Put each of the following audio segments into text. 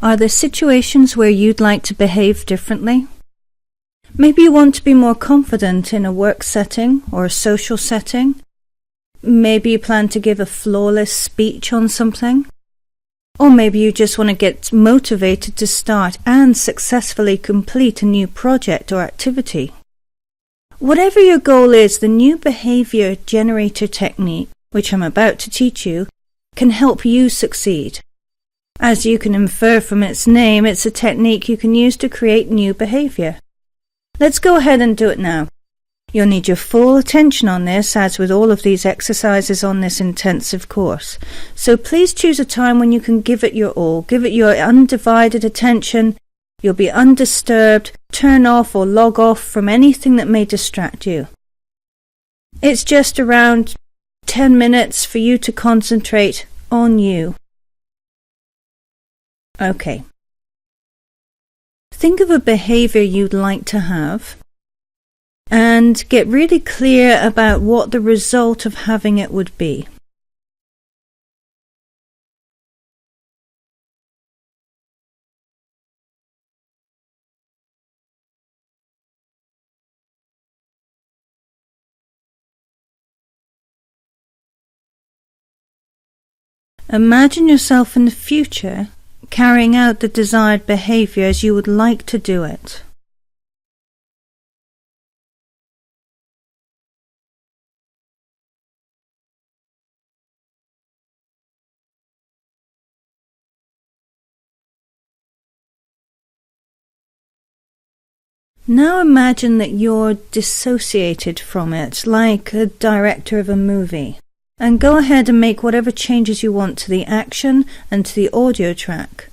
Are there situations where you'd like to behave differently? Maybe you want to be more confident in a work setting or a social setting. Maybe you plan to give a flawless speech on something. Or maybe you just want to get motivated to start and successfully complete a new project or activity. Whatever your goal is, the new Behaviour Generator technique, which I'm about to teach you, can help you succeed. As you can infer from its name, it's a technique you can use to create new behaviour. Let's go ahead and do it now. You'll need your full attention on this, as with all of these exercises on this intensive course. So please choose a time when you can give it your all. Give it your undivided attention. You'll be undisturbed. Turn off or log off from anything that may distract you. It's just around 10 minutes for you to concentrate on you. Okay. Think of a behaviour you'd like to have and get really clear about what the result of having it would be. Imagine yourself in the future carrying out the desired behaviour as you would like to do it. Now imagine that you're dissociated from it, like a director of a movie, and go ahead and make whatever changes you want to the action and to the audio track,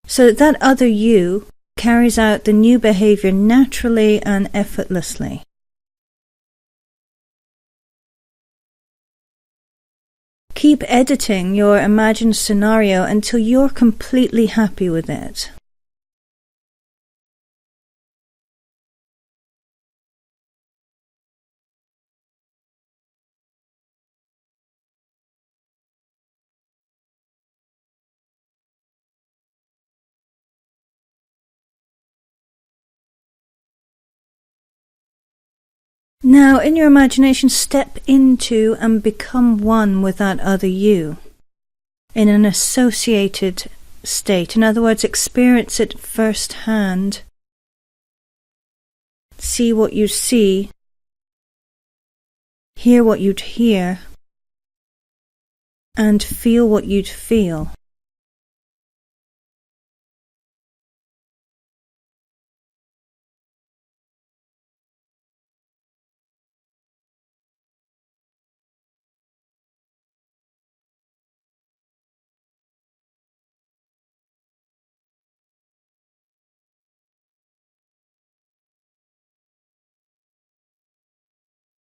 so that that other you carries out the new behaviour naturally and effortlessly. Keep editing your imagined scenario until you're completely happy with it. Now, in your imagination, step into and become one with that other you, in an associated state. In other words, experience it firsthand. See what you see, hear what you'd hear, and feel what you'd feel.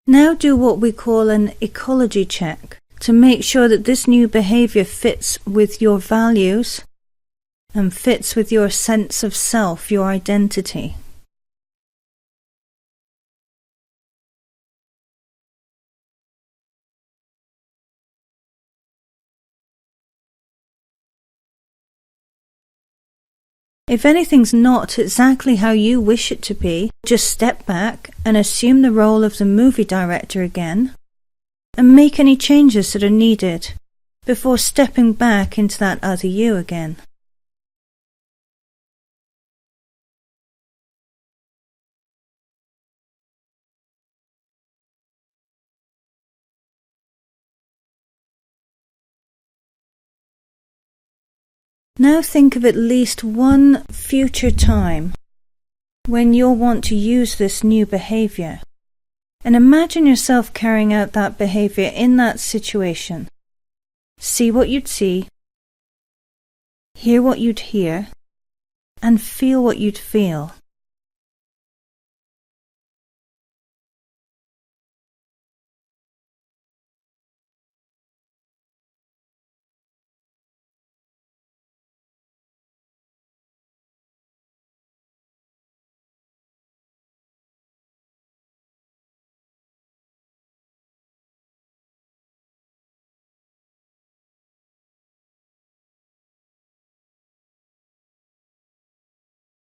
Now do what we call an ecology check to make sure that this new behaviour fits with your values and fits with your sense of self, your identity. If anything's not exactly how you wish it to be, just step back and assume the role of the movie director again, and make any changes that are needed before stepping back into that other you again. Now think of at least one future time when you'll want to use this new behaviour, and imagine yourself carrying out that behaviour in that situation. See what you'd see, hear what you'd hear, and feel what you'd feel.